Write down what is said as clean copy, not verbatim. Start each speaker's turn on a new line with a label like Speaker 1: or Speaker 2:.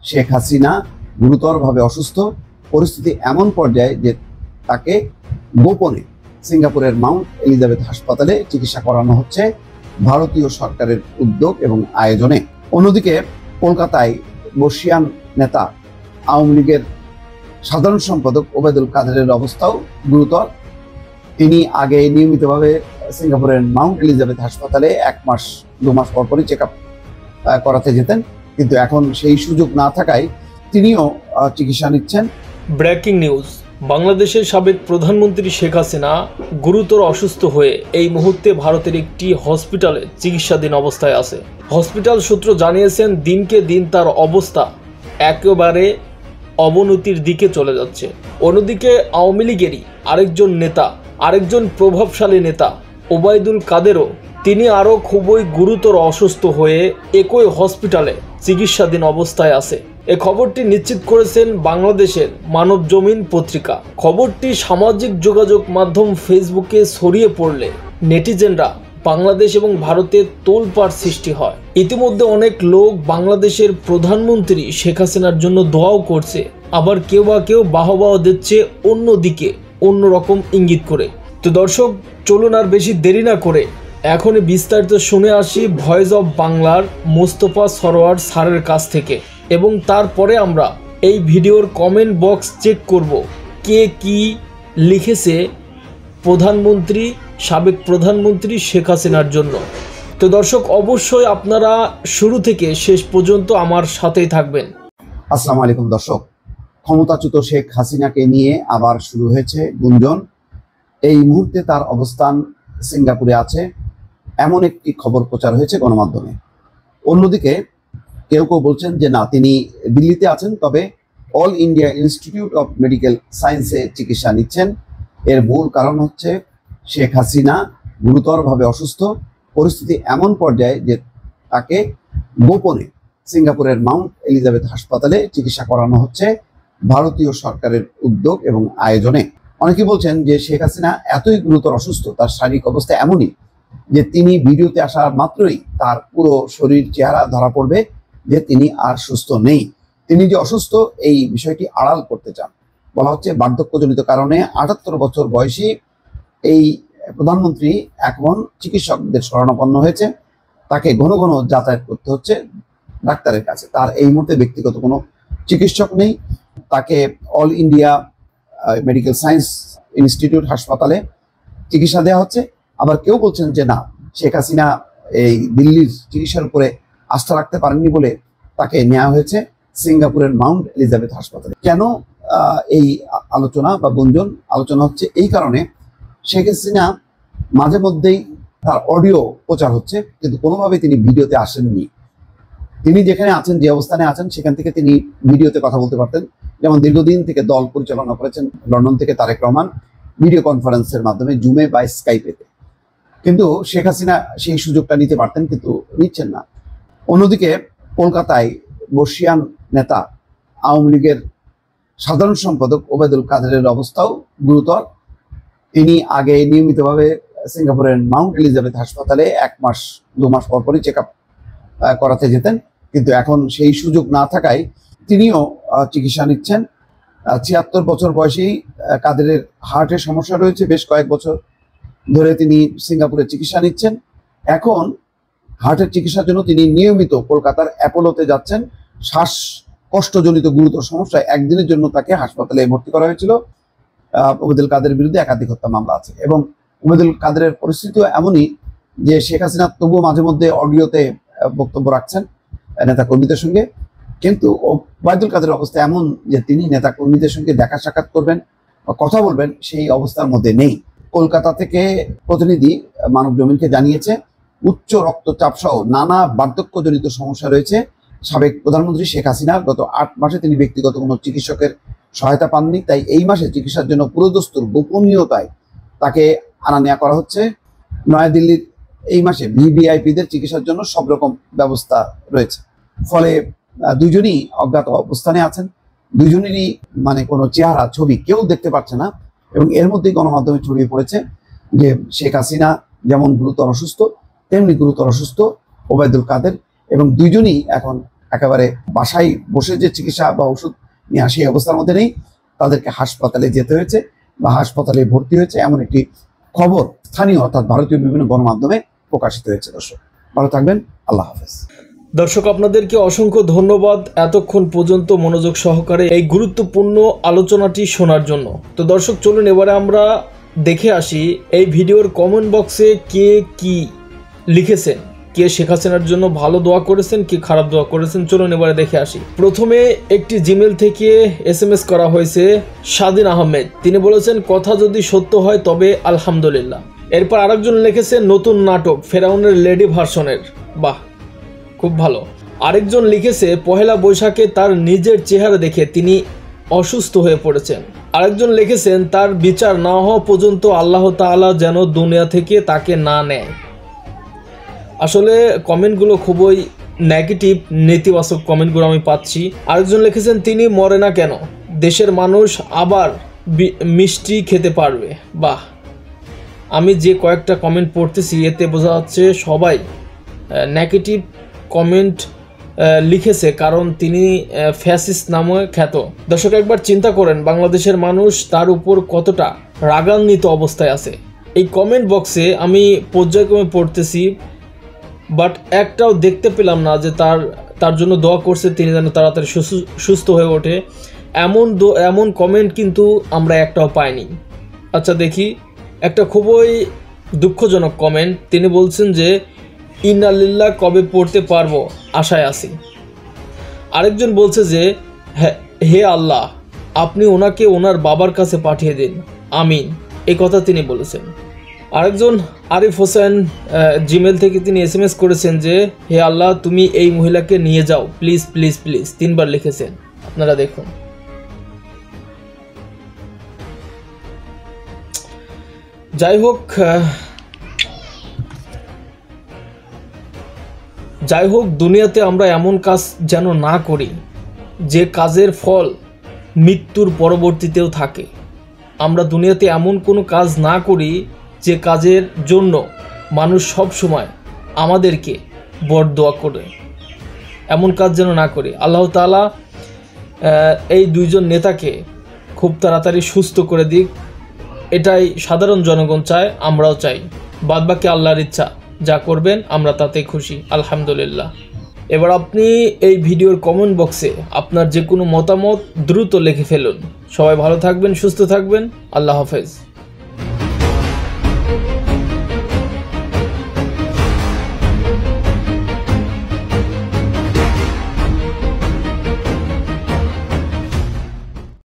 Speaker 1: শেখ হাসিনা গুরুতরভাবে অসুস্থ। পরিস্থিতি এমন পর্যায়ে যে তাকে গোপনে সিঙ্গাপুরের মাউন্ট এলিজাবেথ হাসপাতালে চিকিৎসা করানো হচ্ছে ভারতীয় সরকারের উদ্যোগ এবং আয়োজনে। অন্যদিকে কলকাতায় বর্ষিয়ান নেতা আওয়ামী লীগের সাধারণ সম্পাদক ওবায়দুল কাদেরের অবস্থাও গুরুতর। তিনি আগে নিয়মিতভাবে সিঙ্গাপুরের মাউন্ট এলিজাবেথ হাসপাতালে 1-2 মাস পরপরই চেক আপ করাতে যেতেন, কিন্তু এখন সেই সুযোগ না থাকায় তিনিও চিকিৎসা নিচ্ছেন।
Speaker 2: ব্রেকিং নিউজ, বাংলাদেশের সাবেক প্রধানমন্ত্রী শেখ হাসিনা গুরুতর অসুস্থ হয়ে এই মুহূর্তে ভারতের একটি হসপিটালে চিকিৎসাধীন অবস্থায় আছে। হসপিটাল সূত্র জানিয়েছেন দিনকে দিন তার অবস্থা একেবারে অবনতির দিকে চলে যাচ্ছে। অন্যদিকে আওয়ামী লীগেরই আরেকজন প্রভাবশালী নেতা ওবায়দুল কাদেরও তিনি আরও খুবই গুরুতর অসুস্থ হয়ে একই হসপিটালে চিকিৎসাধীন অবস্থায় আছে। এই খবরটি নিশ্চিত করেছেন বাংলাদেশের মানবজমিন পত্রিকা। খবরটি সামাজিক যোগাযোগ মাধ্যম ফেসবুকে ছড়িয়ে পড়লে নেটিজেনরা বাংলাদেশ এবং ভারতের তোলপাড় সৃষ্টি হয়। ইতিমধ্যে অনেক লোক বাংলাদেশের প্রধানমন্ত্রী শেখ হাসিনার জন্য দোয়াও করছে, আবার কেউ বাহবাহ দিচ্ছে অন্যদিকে অন্যরকম ইঙ্গিত করে। তো দর্শক, চলুন আর বেশি দেরি না করে এখনই বিস্তারিত শুনে আসি ভয়েস অফ বাংলার মোস্তফা সরোয়ার স্যারের কাছ থেকে, এবং তারপরে আমরা এই ভিডিওর কমেন্ট বক্স চেক করব কে কি লিখেছে সাবেক প্রধানমন্ত্রী শেখ হাসিনার জন্য। তো দর্শক, অবশ্যই আপনারা শুরু থেকে শেষ পর্যন্ত আমার সাথেই থাকবেন।
Speaker 1: আসসালামু আলাইকুম দর্শক, ক্ষমতাচ্যুত শেখ হাসিনাকে নিয়ে আবার শুরু হয়েছে গুঞ্জন। এই মুহূর্তে তার অবস্থান সিঙ্গাপুরে আছে এমন একটি খবর প্রচার হয়েছে গণমাধ্যমে। অন্যদিকে কেউ বলছেন যে না, তিনি দিল্লিতে আছেন, তবে all India institute of medical সায়েন্সে চিকিৎসা নিচ্ছেন। এর মূল কারণ হচ্ছে শেখ হাসিনা গুরুতরভাবে অসুস্থ। পরিস্থিতি এমন পর্যায়ে যে তাকে গোপনে সিঙ্গাপুরের মাউন্ট এলিজাবেথ হাসপাতালে চিকিৎসা করানো হচ্ছে ভারতীয় সরকারের উদ্যোগ এবং আয়োজনে। অনেকে বলছেন যে শেখ হাসিনা এতই গুরুতর অসুস্থ, তার শারীরিক অবস্থা এমনই যে তিনি ভিডিওতে আসা মাত্রই তার পুরো শরীর চেহারা ধরা পড়বে যে তিনি আর সুস্থ নেই। তিনি যে অসুস্থ এই বিষয়টি আড়াল করতে চান। বলা হচ্ছে বার্ধক্যজনিত কারণে 78 বছর বয়সী এই প্রধানমন্ত্রী এখন চিকিৎসকদের শরণাপন্ন হয়েছে। তাকে ঘন ঘন যাতায়াত করতে হচ্ছে ডাক্তারের কাছে। তার এই মুহূর্তে ব্যক্তিগত কোনো চিকিৎসক নেই। তাকে all India medical science institute হাসপাতালে চিকিৎসা দেওয়া হচ্ছে। আবার কেউ বলছেন যে না, শেখ হাসিনা এই দিল্লির চিকিৎসার উপরে আস্থা রাখতে পারেননি বলে তাকে নেওয়া হয়েছে সিঙ্গাপুরের মাউন্ট এলিজাবেথ হাসপাতালে। কেন এই আলোচনা বা গুঞ্জন আলোচনা হচ্ছে? এই কারণে শেখ হাসিনা মাঝে মধ্যেই তার অডিও প্রচার হচ্ছে, কিন্তু কোনোভাবে তিনি ভিডিওতে আসেননি। তিনি যেখানে আছেন, যে অবস্থানে আছেন, সেখান থেকে তিনি ভিডিওতে কথা বলতে পারতেন। যেমন দীর্ঘদিন থেকে দল পরিচালনা করেছেন লন্ডন থেকে তারেক রহমান, ভিডিও কনফারেন্সের মাধ্যমে, জুমে বা স্কাইপেতে। কিন্তু শেখ হাসিনা সেই সুযোগটা নিতে পারতেন, কিন্তু নিচ্ছেন না। অন্যদিকে কলকাতায় বর্ষিয়ান নেতা আওয়ামী লীগের সাধারণ সম্পাদক ওবায়দুল কাদেরের অবস্থাও গুরুতর। তিনি আগে নিয়মিতভাবে সিঙ্গাপুরের মাউন্ট এলিজাবেথ হাসপাতালে 1-2 মাস পরপরই চেক আপ করাতে যেতেন, কিন্তু এখন সেই সুযোগ না থাকায় তিনিও চিকিৎসা নিচ্ছেন। 76 বছর বয়সী কাদেরের হার্টের সমস্যা রয়েছে, বেশ কয়েক বছর ধরে তিনি সিঙ্গাপুরে চিকিৎসা নিচ্ছেন। এখন হার্টের চিকিৎসার জন্য তিনি নিয়মিত কলকাতার অ্যাপোলোতে যাচ্ছেন। শ্বাসকষ্টজনিত গুরুতর সমস্যায় একদিনের জন্য তাকে হাসপাতালে ভর্তি করা হয়েছিল। ওবায়দুল কাদেরের বিরুদ্ধে একাধিক হত্যা মামলা আছে এবং ওবায়দুল কাদেরের পরিস্থিতিও এমনই যে শেখ হাসিনা তবুও মাঝে মধ্যে অডিওতে বক্তব্য রাখছেন নেতাকর্মীদের সঙ্গে, কিন্তু ওবায়দুল কাদেরের অবস্থা এমন যে তিনি নেতাকর্মীদের সঙ্গে দেখা সাক্ষাৎ করবেন বা কথা বলবেন সেই অবস্থার মধ্যে নেই। কলকাতা থেকে প্রতিনিধি মানবজমিনকে জানিয়েছে উচ্চ রক্তচাপ সহ নানা বার্ধক্যজনিত সমস্যা রয়েছে সাবেক প্রধানমন্ত্রী শেখ হাসিনার। গত 8 মাসে তিনি ব্যক্তিগত কোনো চিকিৎসকের সহায়তা পাননি, তাই এই মাসে চিকিৎসার জন্য পুরোদস্তুর গোপনীয়তায় তাকে আনা নেওয়া করা হচ্ছে। নয়াদিল্লির এই মাসে ভিভিআইপিদের চিকিৎসার জন্য সব রকম ব্যবস্থা রয়েছে। ফলে দুজনই অজ্ঞাত অবস্থানে আছেন। দুজনেরই কোনো চেহারা ছবি কেউ দেখতে পাচ্ছে না, এবং এর মধ্যেই গণমাধ্যমে ছড়িয়ে পড়েছে যে শেখ হাসিনা যেমন গুরুতর অসুস্থ, তেমনি গুরুতর অসুস্থ ওবায়দুল কাদের, এবং দুইজনই এখন একেবারে বাসায় বসে যে চিকিৎসা বা ওষুধ নিয়ে আসে এই অবস্থার মধ্যে নেই, তাদেরকে হাসপাতালে যেতে হয়েছে বা হাসপাতালে ভর্তি হয়েছে, এমন একটি খবর স্থানীয় অর্থাৎ ভারতীয় বিভিন্ন গণমাধ্যমে প্রকাশিত হয়েছে। দর্শক ভালো থাকবেন, আল্লাহ হাফেজ।
Speaker 2: দর্শক আপনাদেরকে অসংখ্য ধন্যবাদ এতক্ষণ পর্যন্ত মনোযোগ সহকারে এই গুরুত্বপূর্ণ আলোচনাটি শোনার জন্য। তো দর্শক চলুন এবারে আমরা দেখে আসি এই ভিডিওর কমেন্ট বক্সে কে কি লিখেছেন, কে শেখ হাসিনার জন্য ভালো দোয়া করেছেন, কে খারাপ দোয়া করেছেন। চলুন এবারে দেখে আসি। প্রথমে একটি জিমেল থেকে SMS করা হয়েছে স্বাধীন আহমেদ। তিনি বলেছেন কথা যদি সত্য হয় তবে আলহামদুলিল্লাহ। এরপর আরেকজন লিখেছে নতুন নাটক ফেরাউনের লেডি ভার্সনের, বাহ খুব ভালো। আরেকজন লিখেছে পহেলা বৈশাখে তার নিজের চেহারা দেখে তিনি অসুস্থ হয়ে পড়েছেন। আরেকজন লিখেছেন তার বিচার না হওয়া পর্যন্ত আল্লাহ তাআলা যেন দুনিয়া থেকে তাকে না নেয়। আসলে কমেন্টগুলো খুবই নেগেটিভ, নেতিবাচক কমেন্টগুলো আমি পাচ্ছি। আরেকজন লিখেছেন তিনি মরে না কেন, দেশের মানুষ আবার মিষ্টি খেতে পারবে। বাহ, আমি যে কয়েকটা কমেন্ট পড়তেছি এতে বোঝা যাচ্ছে সবাই নেগেটিভ কমেন্ট লিখেছে, কারণ তিনি ফ্যাসিস্ট নামে খ্যাত। দর্শক একবার চিন্তা করেন বাংলাদেশের মানুষ তার উপর কতটা রাগান্বিত অবস্থায় আছে। এই কমেন্ট বক্সে আমি পর্যায়ক্রমে পড়তেছি, বাট একটাও দেখতে পেলাম না যে তার জন্য দোয়া করছে তিনি যেন তাড়াতাড়ি সুস্থ হয়ে ওঠে। এমন কমেন্ট কিন্তু আমরা একটাও পাইনি। আচ্ছা দেখি, একটা খুবই দুঃখজনক কমেন্ট। তিনি বলছেন যে ইন্না লিল্লাহ কবে পড়তে পারবো, আশায় আছি। আরেকজন বলছে যে হে আল্লাহ আপনি ওনাকে ওনার বাবার কাছে পাঠিয়ে দিন, আমিন, এই কথা তিনি বলেছেন। আরেকজন আরিফ হোসেন জিমেল থেকে তিনি SMS করেছেন যে হে আল্লাহ তুমি এই মহিলাকে নিয়ে যাও প্লিজ প্লিজ প্লিজ, 3 বার লিখেছেন। আপনারা দেখুন। যাই হোক দুনিয়াতে আমরা এমন কাজ যেন না করি যে কাজের ফল মৃত্যুর পরবর্তীতেও থাকে। আমরা দুনিয়াতে এমন কোনো কাজ না করি যে কাজের জন্য মানুষ সব সময় আমাদেরকে বরদোয়া করে, এমন কাজ যেন না করি। আল্লাহ তাআলা এই দুইজন নেতাকে খুব তাড়াতাড়ি সুস্থ করে দিক, এটাই সাধারণ জনগণ চায়, আমরাও চাই। বাদবাকি আল্লাহর ইচ্ছা, যা করবেন আমরা তাতে খুশি, আলহামদুলিল্লাহ। এবার আপনি এই ভিডিওর কমেন্ট বক্সে আপনার যে কোনো মতামত দ্রুত লিখে ফেলুন। সবাই ভালো থাকবেন, সুস্থ থাকবেন, আল্লাহ হাফেজ।